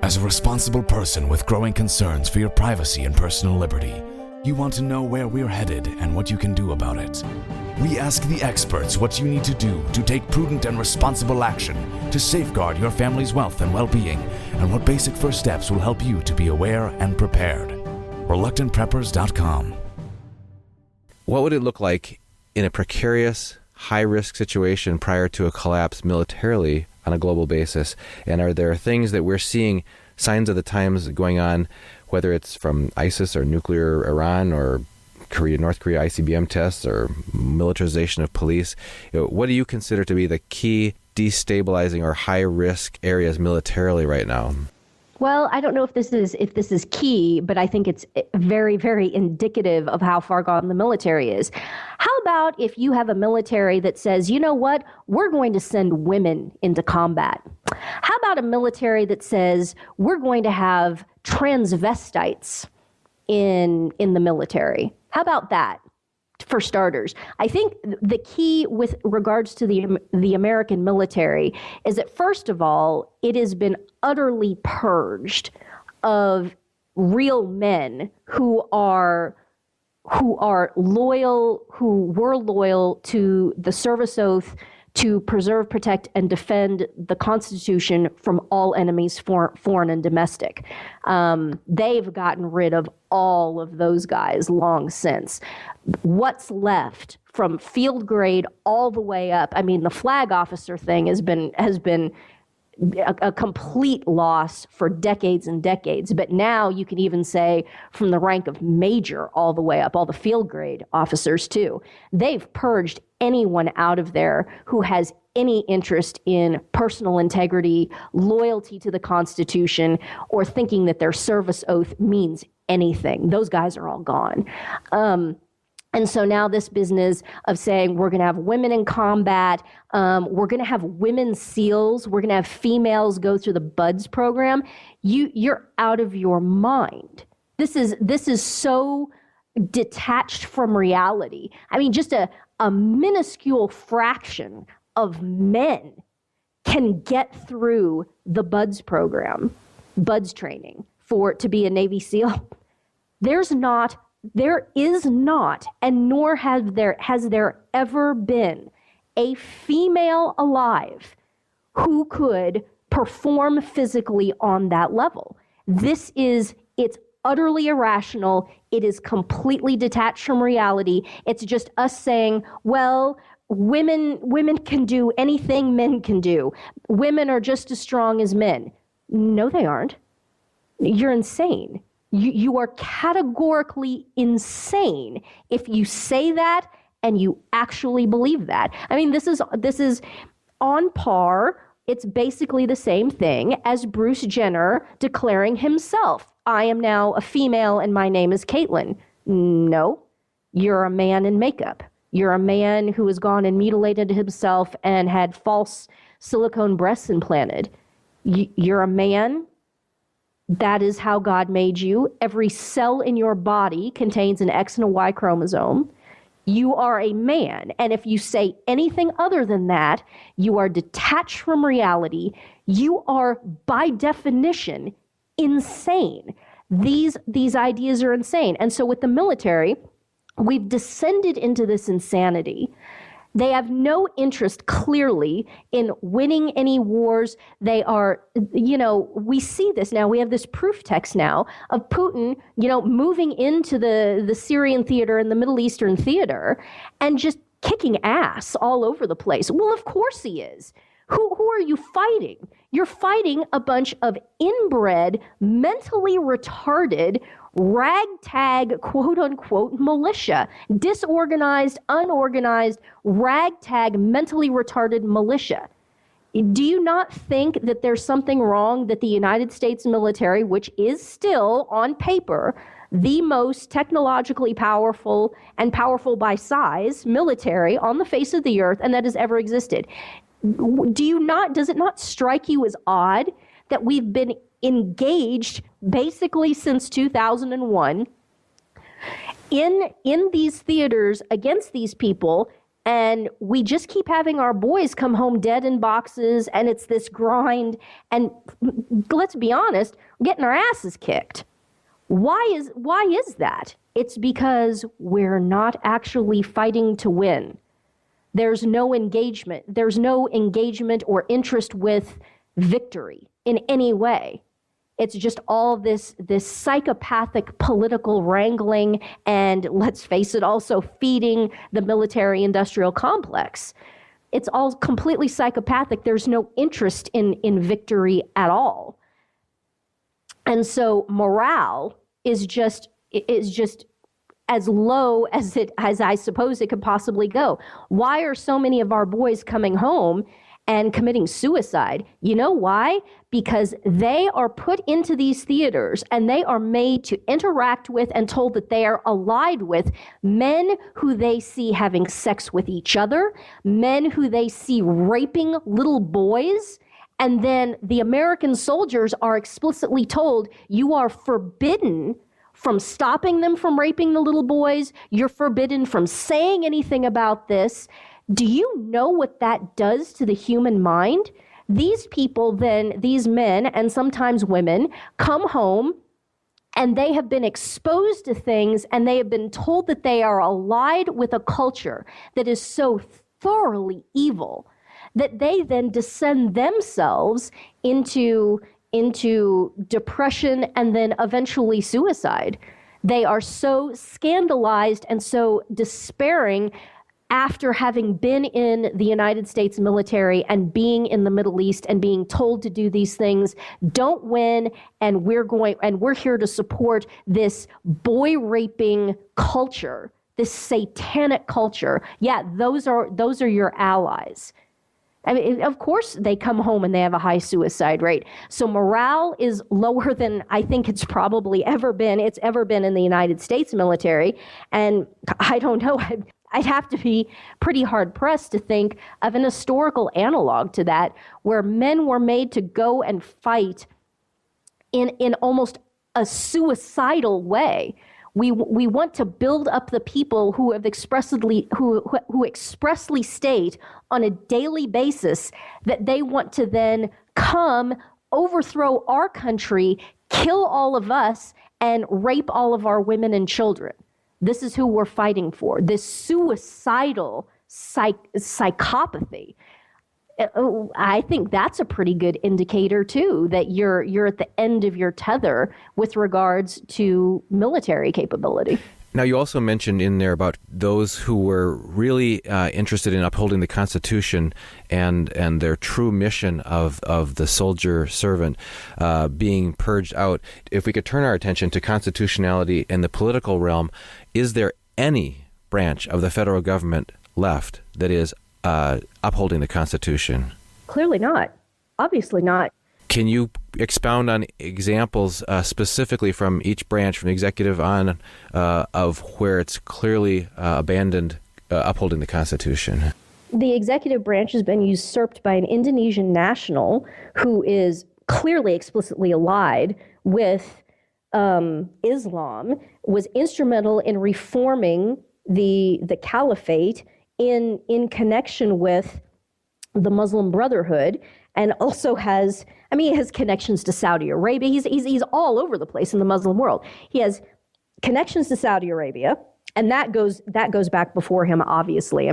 As a responsible person with growing concerns for your privacy and personal liberty, you want to know where we're headed and what you can do about it. We ask the experts what you need to do to take prudent and responsible action to safeguard your family's wealth and well-being, and what basic first steps will help you to be aware and prepared. ReluctantPreppers.com. What would it look like in a precarious, high-risk situation prior to a collapse militarily on a global basis? And are there things that we're seeing, signs of the times going on, whether it's from ISIS or nuclear Iran or North Korea ICBM tests or militarization of police? What do you consider to be the key destabilizing or high-risk areas militarily right now? Well, I don't know if this is key, but I think it's very, very indicative of how far gone the military is. How about if you have a military that says, you know what, we're going to send women into combat? How about a military that says we're going to have transvestites in the military? How about that? For starters, I think the key with regards to the American military is that, first of all, it has been utterly purged of real men who were loyal to the service oath to preserve, protect, and defend the Constitution from all enemies, foreign and domestic. They've gotten rid of all of those guys long since. What's left from field grade all the way up? I mean, the flag officer thing has been a complete loss for decades and decades. But now you can even say from the rank of major all the way up, all the field grade officers too. They've purged anyone out of there who has any interest in personal integrity, loyalty to the Constitution, or thinking that their service oath means anything. Those guys are all gone. And so now this business of saying we're going to have women in combat, we're going to have women SEALs, we're going to have females go through the BUDS program, you're out of your mind. This is so detached from reality. I mean, just a minuscule fraction of men can get through the BUDS program, BUDS training to be a Navy SEAL. There is not, and nor has there ever been a female alive who could perform physically on that level. It's utterly irrational. It is completely detached from reality. It's just us saying, well, women can do anything men can do. Women are just as strong as men. No, they aren't. You're insane. You are categorically insane if you say that and you actually believe that. I mean, this is on par. It's basically the same thing as Bruce Jenner declaring himself, I am now a female and my name is Caitlyn. No, you're a man in makeup. You're a man who has gone and mutilated himself and had false silicone breasts implanted. You're a man. That is how God made you. Every cell in your body contains an X and a Y chromosome. You are a man. And if you say anything other than that, you are detached from reality. You are, by definition, insane. These ideas are insane. And so with the military, we've descended into this insanity. They have no interest, clearly, in winning any wars. They are, we see this now. We have this proof text now of Putin, moving into the Syrian theater and the Middle Eastern theater and just kicking ass all over the place. Well, of course he is. Who are you fighting? You're fighting a bunch of inbred, mentally retarded, ragtag, quote unquote, militia, disorganized, unorganized, ragtag, mentally retarded militia. Do you not think that there's something wrong that the United States military, which is still on paper the most technologically powerful and powerful by size military on the face of the earth and that has ever existed? Does it not strike you as odd that we've been engaged basically since 2001 in these theaters against these people, And we just keep having our boys come home dead in boxes, and it's this grind. And let's be honest, we're getting our asses kicked. Why is that? It's because we're not actually fighting to win. There's no engagement. There's no engagement or interest with victory in any way. It's just all this psychopathic political wrangling, and let's face it, also feeding the military-industrial complex. It's all completely psychopathic. There's no interest in victory at all. And so morale is just as low as I suppose it could possibly go. Why are so many of our boys coming home and committing suicide? You know why? Because they are put into these theaters and they are made to interact with and told that they are allied with men who they see having sex with each other, men who they see raping little boys. And then the American soldiers are explicitly told, you are forbidden from stopping them from raping the little boys. You're forbidden from saying anything about this. Do you know what that does to the human mind? These people then, these men and sometimes women, come home and they have been exposed to things and they have been told that they are allied with a culture that is so thoroughly evil that they then descend themselves into depression and then eventually suicide. They are so scandalized and so despairing after having been in the United States military and being in the Middle East and being told to do these things, don't win, and we're here to support this boy raping culture, this satanic culture. Yeah, those are your allies. I mean, of course, they come home and they have a high suicide rate. So morale is lower than I think it's probably ever been. It's ever been in the United States military. And I don't know, I'd have to be pretty hard-pressed to think of an historical analog to that where men were made to go and fight in almost a suicidal way. We want to build up the people who have expressly state on a daily basis that they want to then come overthrow our country, kill all of us, and rape all of our women and children. This is who we're fighting for. This suicidal psychopathy. I think that's a pretty good indicator too, that you're at the end of your tether with regards to military capability. Now, you also mentioned in there about those who were really interested in upholding the Constitution and their true mission of the soldier servant being purged out. If we could turn our attention to constitutionality in the political realm, is there any branch of the federal government left that is upholding the Constitution? Clearly not. Obviously not. Can you expound on examples specifically from each branch, from the executive on, of where it's clearly abandoned upholding the Constitution? The executive branch has been usurped by an Indonesian national who is clearly explicitly allied with Islam, was instrumental in reforming the caliphate in connection with the Muslim Brotherhood, and also has connections to Saudi Arabia. He's all over the place in the Muslim world. He has connections to Saudi Arabia, and that goes back before him, obviously.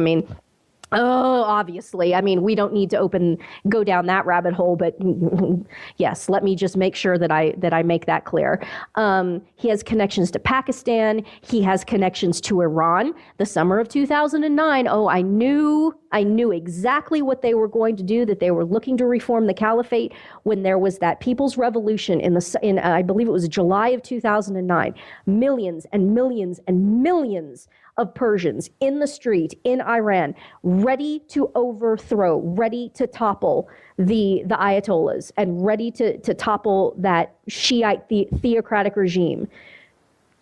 Obviously. We don't need to go down that rabbit hole, but yes, let me just make sure that I make that clear. He has connections to Pakistan. He has connections to Iran. The summer of 2009, I knew exactly what they were going to do, that they were looking to reform the caliphate when there was that people's revolution in I believe it was July of 2009. Millions and millions and millions of Persians in the street in Iran, ready to overthrow, ready to topple the Ayatollahs, and ready to topple that Shiite theocratic regime.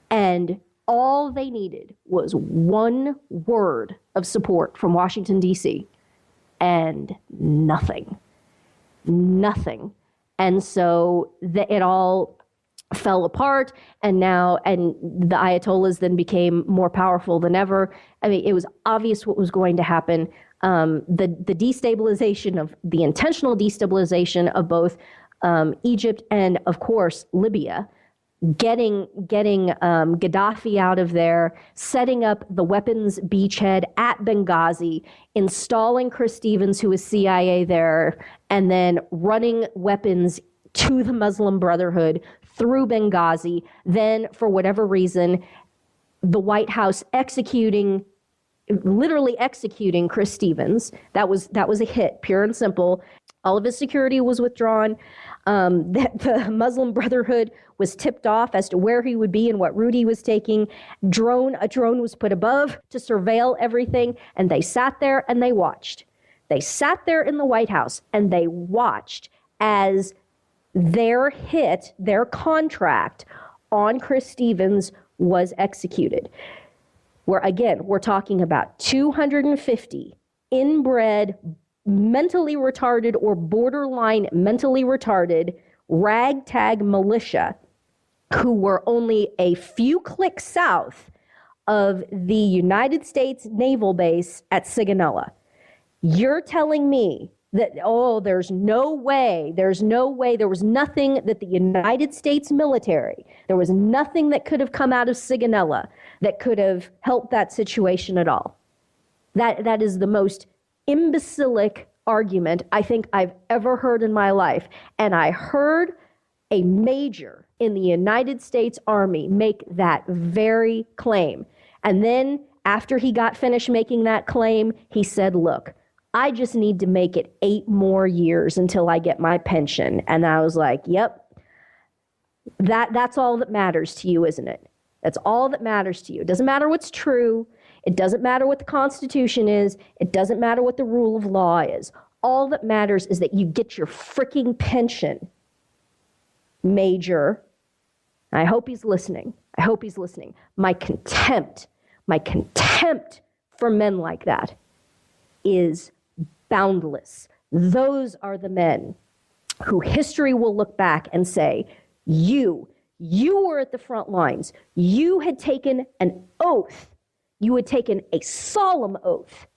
And all they needed was one word of support from Washington, D.C., and nothing. And so it all fell apart, and the Ayatollahs then became more powerful than ever. I mean, it was obvious what was going to happen. The destabilization of the intentional destabilization of both Egypt and, of course, Libya, getting Gaddafi out of there, setting up the weapons beachhead at Benghazi, installing Chris Stevens, who was CIA there, and then running weapons to the Muslim Brotherhood through Benghazi. Then, for whatever reason, the White House literally executing Chris Stevens. That was a hit, pure and simple. All of his security was withdrawn. The Muslim Brotherhood was tipped off as to where he would be and what route he was taking. A drone was put above to surveil everything, and they sat there and they watched. They sat there in the White House and they watched as their contract on Chris Stevens was executed. We're talking about 250 inbred, mentally retarded or borderline mentally retarded ragtag militia who were only a few clicks south of the United States naval base at Sigonella. You're telling me that, there's no way, there was nothing that the United States military, there was nothing that could have come out of Sigonella that could have helped that situation at all. That is the most imbecilic argument I think I've ever heard in my life. And I heard a major in the United States Army make that very claim. And then after he got finished making that claim, he said, look, I just need to make it 8 more years until I get my pension. And I was like, yep, that's all that matters to you, isn't it? That's all that matters to you. It doesn't matter what's true. It doesn't matter what the Constitution is. It doesn't matter what the rule of law is. All that matters is that you get your freaking pension, Major. I hope he's listening. My contempt for men like that is boundless. Those are the men who history will look back and say, you were at the front lines. You had taken an oath. You had taken a solemn oath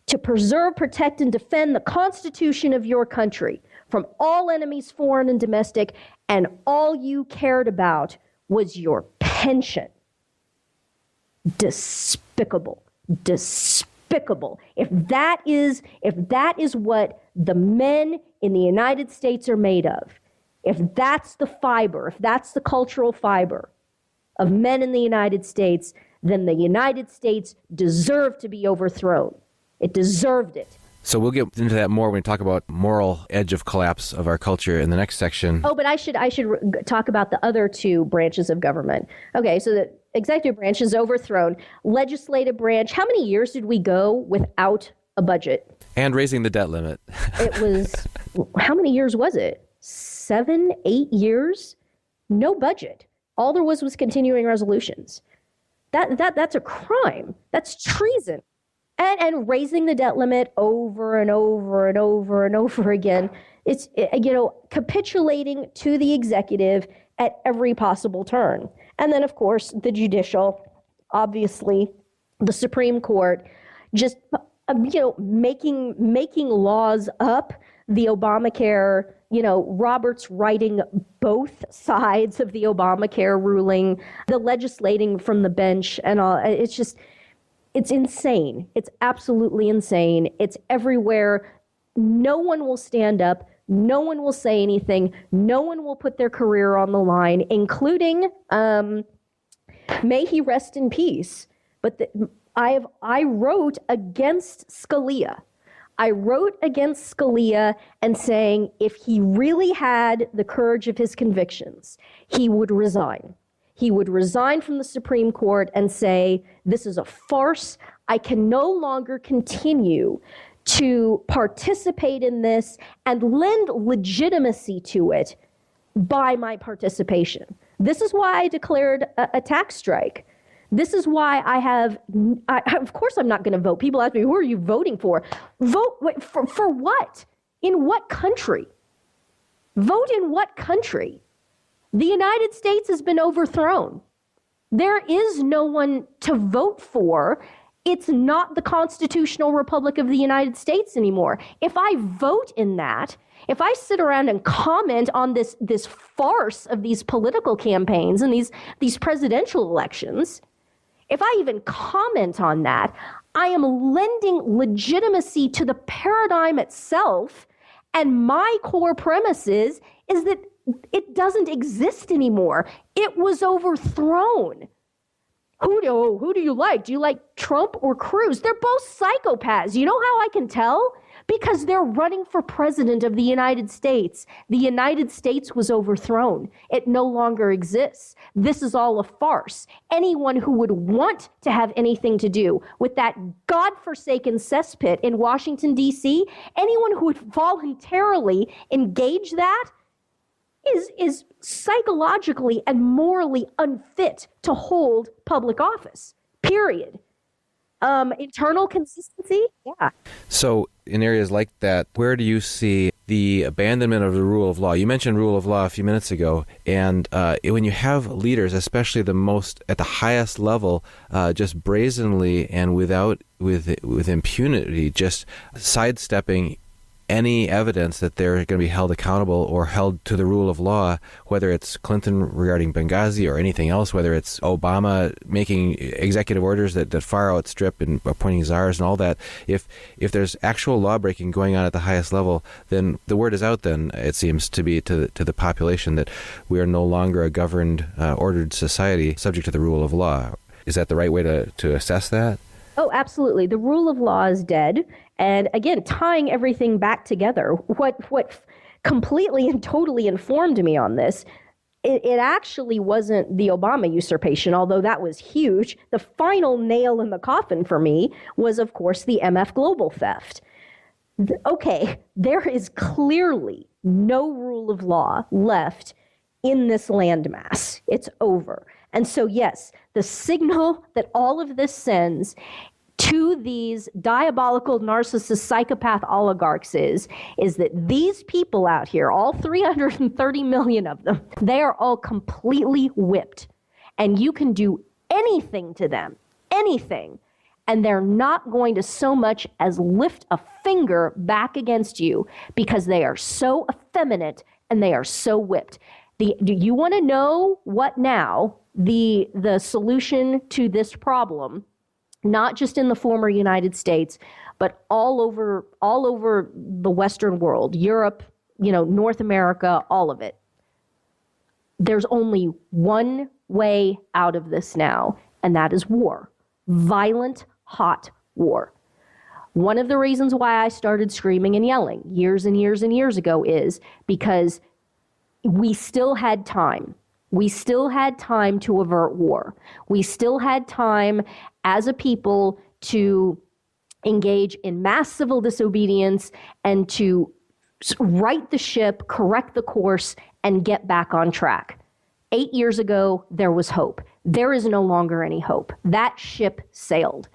to preserve, protect, and defend the Constitution of your country from all enemies, foreign and domestic, and all you cared about was your pension. Despicable. If that is what the men in the United States are made of, if that's the fiber, if that's the cultural fiber of men in the United States, then the United States deserved to be overthrown. It deserved it. So we'll get into that more when we talk about moral edge of collapse of our culture in the next section. Oh, but I should talk about the other 2 branches of government. Okay, so the executive branch is overthrown. Legislative branch, how many years did we go without a budget? And raising the debt limit. It was, how many years was it? 7, 8 years? No budget. All there was continuing resolutions. That's a crime. That's treason. And raising the debt limit over and over and over and over again. It's, capitulating to the executive at every possible turn. And then, of course, the judicial, obviously, the Supreme Court, just, making laws up, the Obamacare, Roberts writing both sides of the Obamacare ruling, the legislating from the bench and all. It's insane. It's absolutely insane. It's everywhere. No one will stand up. No one will say anything. No one will put their career on the line, including, may he rest in peace. But I wrote against Scalia. And saying if he really had the courage of his convictions, he would resign. He would resign from the Supreme Court and say, this is a farce. I can no longer continue to participate in this and lend legitimacy to it by my participation. This is why I declared a tax strike. This is why of course I'm not going to vote. People ask me, who are you voting for? For what? In what country? Vote in what country? The United States has been overthrown. There is no one to vote for. It's not the constitutional republic of the United States anymore. If I vote in that, if I sit around and comment on this farce of these political campaigns and these presidential elections, if I even comment on that, I am lending legitimacy to the paradigm itself. And my core premise is that it doesn't exist anymore. It was overthrown. Who do you like? Do you like Trump or Cruz? They're both psychopaths. You know how I can tell? Because they're running for president of the United States. The United States was overthrown. It no longer exists. This is all a farce. Anyone who would want to have anything to do with that godforsaken cesspit in Washington, D.C., anyone who would voluntarily engage that is psychologically and morally unfit to hold public office, period. Internal consistency, yeah. So in areas like that, where do you see the abandonment of the rule of law? You mentioned rule of law a few minutes ago, and when you have leaders, especially at the highest level, just brazenly and with impunity, just sidestepping any evidence that they're going to be held accountable or held to the rule of law, whether it's Clinton regarding Benghazi or anything else, whether it's Obama making executive orders that far outstrip and appointing czars and all that. If there's actual law breaking going on at the highest level, then the word is out then, it seems to be to the population, that we are no longer a governed, ordered society subject to the rule of law. Is that the right way to assess that? Oh, absolutely. The rule of law is dead. And again, tying everything back together, what completely and totally informed me on this, it actually wasn't the Obama usurpation, although that was huge. The final nail in the coffin for me was, of course, the MF Global theft. Okay, there is clearly no rule of law left in this landmass. It's over. And so, yes, the signal that all of this sends to these diabolical narcissist psychopath oligarchs is that these people out here, all 330 million of them, they are all completely whipped. And you can do anything to them, anything, and they're not going to so much as lift a finger back against you because they are so effeminate and they are so whipped. Do you want to know what now the solution to this problem, not just in the former United States, but all over the Western world, Europe, North America, all of it? There's only one way out of this now, and that is war. Violent, hot war. One of the reasons why I started screaming and yelling years and years and years ago is because we still had time. We still had time to avert war. We still had time as a people to engage in mass civil disobedience and to right the ship, correct the course, and get back on track. 8 years ago, there was hope. There is no longer any hope. That ship sailed.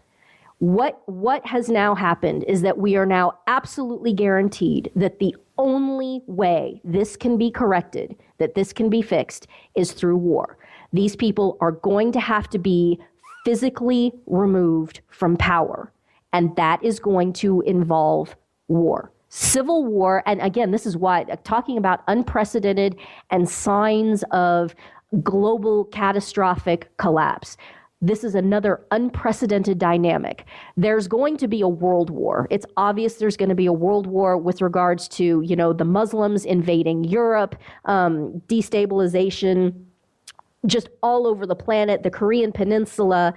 What has now happened is that we are now absolutely guaranteed that the only way this can be corrected, that this can be fixed, is through war. These people are going to have to be physically removed from power, and that is going to involve war. Civil war, and again, this is why, talking about unprecedented and signs of global catastrophic collapse. This is another unprecedented dynamic. There's going to be a world war. It's obvious there's going to be a world war with regards to, the Muslims invading Europe, destabilization, just all over the planet, the Korean Peninsula,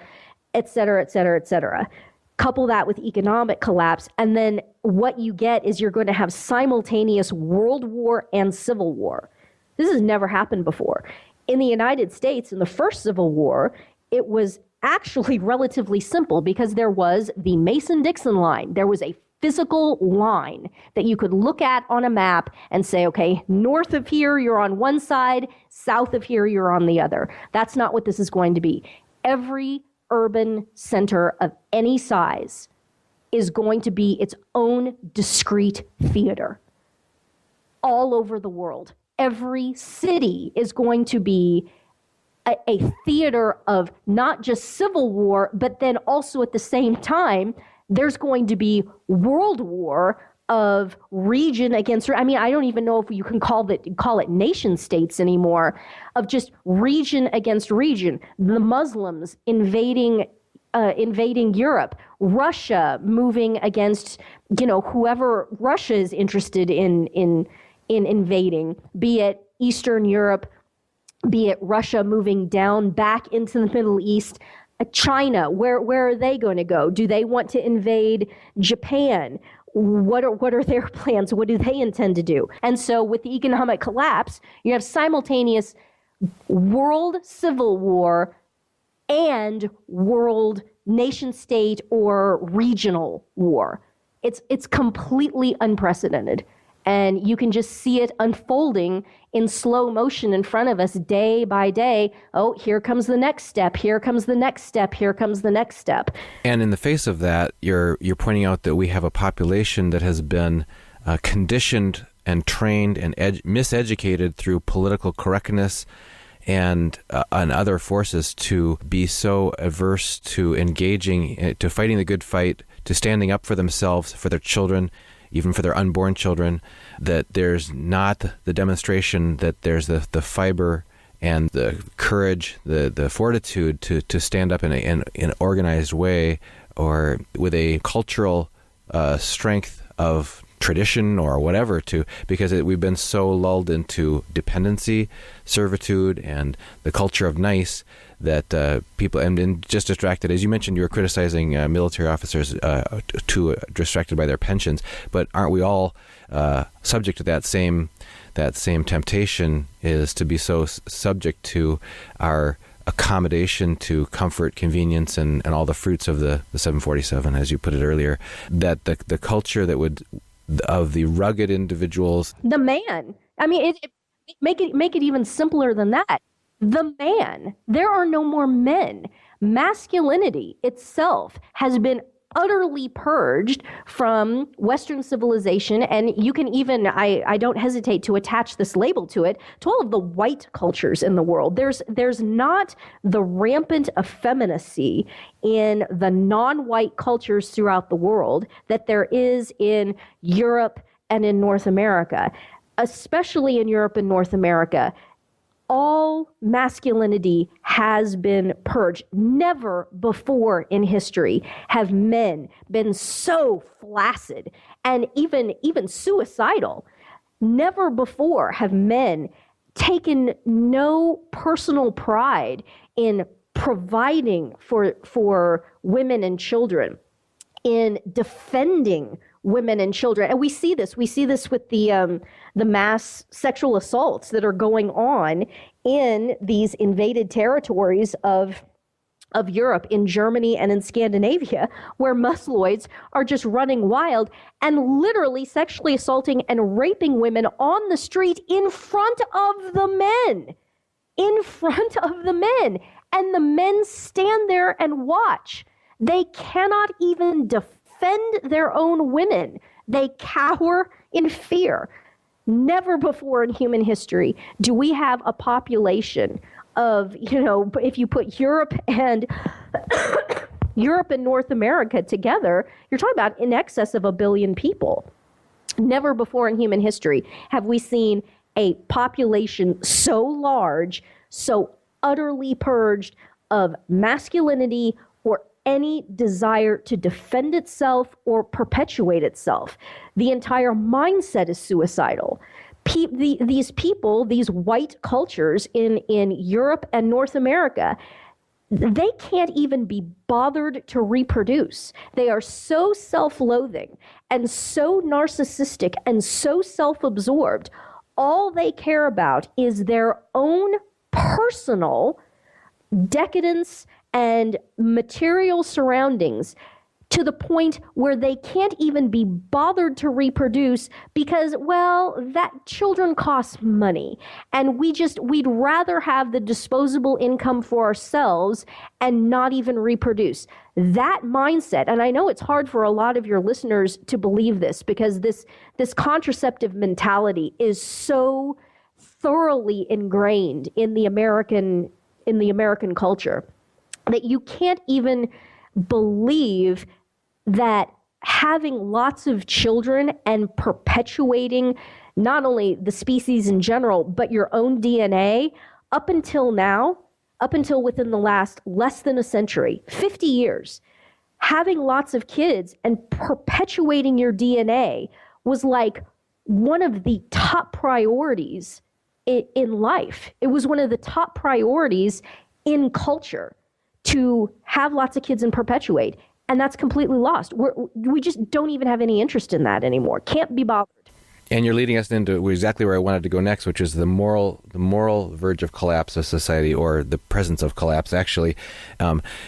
et cetera, et cetera, et cetera. Couple that with economic collapse, and then what you get is you're going to have simultaneous world war and civil war. This has never happened before. In the United States, in the first Civil War, it was actually relatively simple because there was the Mason-Dixon line. There was a physical line that you could look at on a map and say, okay, north of here, you're on one side, south of here, you're on the other. That's not what this is going to be. Every urban center of any size is going to be its own discrete theater all over the world. every city is going to be a theater of not just civil war, but then also at the same time, there's going to be world war of region against, I mean, I don't even know if you can call it nation states anymore, of just region against region. The Muslims invading Europe, Russia moving against, whoever Russia is interested in invading, be it Eastern Europe, be it Russia moving down back into the Middle East. China, where are they going to go? Do they want to invade Japan? What are their plans? What do they intend to do? And so with the economic collapse, you have simultaneous world civil war and world nation state or regional war. It's completely unprecedented. And you can just see it unfolding in slow motion in front of us day by day. Oh, here comes the next step. Here comes the next step. Here comes the next step. And in the face of that, you're pointing out that we have a population that has been conditioned and trained and miseducated through political correctness and other forces to be so averse to engaging, to fighting the good fight, to standing up for themselves, for their children, even for their unborn children, that there's not the demonstration, that there's the fiber and the courage, the fortitude to stand up in an organized way or with a cultural strength of tradition or whatever, because we've been so lulled into dependency, servitude, and the culture of nice that people, and just distracted, as you mentioned, you were criticizing military officers too distracted by their pensions, but aren't we all subject to that same temptation, is to be so subject to our accommodation to comfort, convenience, and all the fruits of the 747, as you put it earlier, that the culture that would, of the rugged individuals. The man. I mean, make it even simpler than that. The man. There are no more men. Masculinity itself has been utterly purged from Western civilization, and you can even, I don't hesitate to attach this label to it, to all of the white cultures in the world. There's not the rampant effeminacy in the non-white cultures throughout the world that there is in Europe and in North America. Especially in Europe and North America, all masculinity has been purged. Never before in history have men been so flaccid and even suicidal. Never before have men taken no personal pride in providing for women and children, in defending women and children. And we see this with the mass sexual assaults that are going on in these invaded territories of Europe, in Germany and in Scandinavia, where Muslims are just running wild and literally sexually assaulting and raping women on the street in front of the men. In front of the men. And the men stand there and watch. They cannot even defend their own women. They cower in fear. Never before in human history do we have a population of, if you put Europe and Europe and North America together, you're talking about in excess of 1 billion people. Never before in human history have we seen a population so large, so utterly purged of masculinity or any desire to defend itself or perpetuate itself. The entire mindset is suicidal. These people, these white cultures in Europe and North America, they can't even be bothered to reproduce. They are so self-loathing and so narcissistic and so self-absorbed. All they care about is their own personal decadence and material surroundings, to the point where they can't even be bothered to reproduce because, well, that children cost money. And we'd rather have the disposable income for ourselves and not even reproduce. That mindset, and I know it's hard for a lot of your listeners to believe this because this contraceptive mentality is so thoroughly ingrained in the American culture that you can't even believe that having lots of children and perpetuating not only the species in general, but your own DNA up until now, up until within the last less than a century, 50 years, having lots of kids and perpetuating your DNA was like one of the top priorities in life. It was one of the top priorities in culture to have lots of kids and perpetuate. And that's completely lost. We just don't even have any interest in that anymore. Can't be bothered. And you're leading us into exactly where I wanted to go next, which is the moral verge of collapse of society, or the presence of collapse. Actually,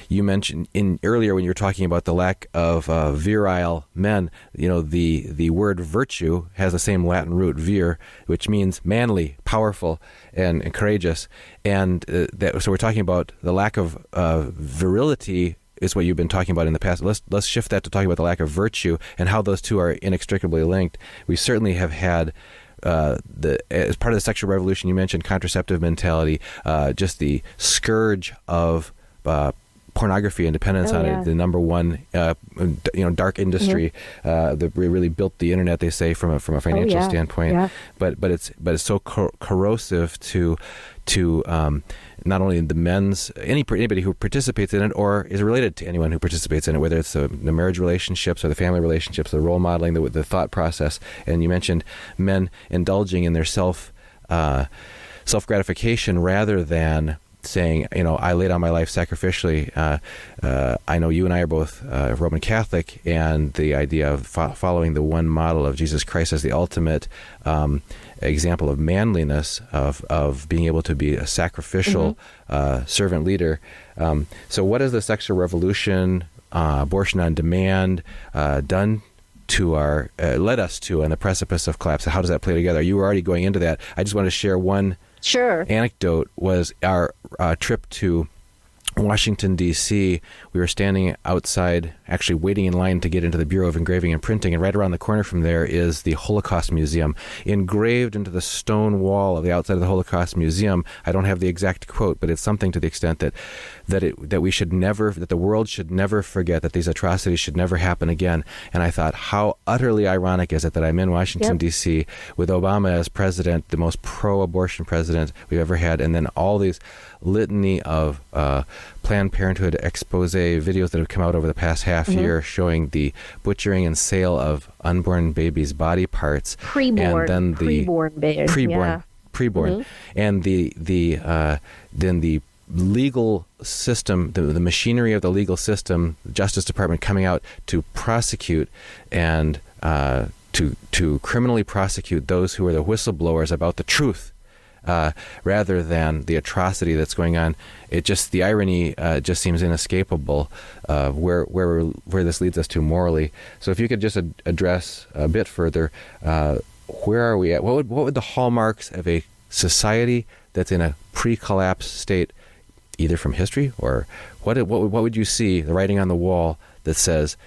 you mentioned earlier when you were talking about the lack of virile men. The word virtue has the same Latin root, vir, which means manly, powerful, and courageous. And so we're talking about the lack of virility. Is what you've been talking about in the past. Let's shift that to talking about the lack of virtue and how those two are inextricably linked. We certainly have had as part of the sexual revolution, you mentioned contraceptive mentality, just the scourge of pornography and dependence on it, the number one dark industry that really built the internet, they say, from a financial standpoint. But it's so corrosive to not only the anybody who participates in it or is related to anyone who participates in it, whether it's the marriage relationships or the family relationships, the role modeling, the thought process. And you mentioned men indulging in their self gratification rather than saying, I laid down my life sacrificially. I know you and I are both Roman Catholic, and the idea of following the one model of Jesus Christ as the ultimate example of manliness, of being able to be a sacrificial servant leader. So what has the sexual revolution, abortion on demand, done to led us to on the precipice of collapse? How does that play together? You were already going into that. I just want to share one anecdote. Was our trip to Washington, D.C. We were standing outside, actually waiting in line to get into the Bureau of Engraving and Printing, and right around the corner from there is the Holocaust Museum. Engraved into the stone wall of the outside of the Holocaust Museum, I don't have the exact quote, but it's something to the extent that the world should never forget, that these atrocities should never happen again. And I thought, how utterly ironic is it that I'm in Washington, D.C. with Obama as president, the most pro-abortion president we've ever had, and then all these litany of Planned Parenthood expose videos that have come out over the past half year showing the butchering and sale of unborn babies' body parts, preborn and then the legal system, the machinery of the legal system, the Justice Department coming out to prosecute and to criminally prosecute those who are the whistleblowers about the truth. Rather than the atrocity that's going on. The irony just seems inescapable where this leads us to morally. So if you could just address a bit further, where are we at? What would the hallmarks of a society that's in a pre-collapse state, either from history, or what would you see, the writing on the wall that says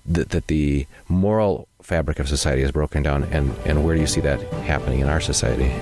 that the moral fabric of society is broken down, and where do you see that happening in our society?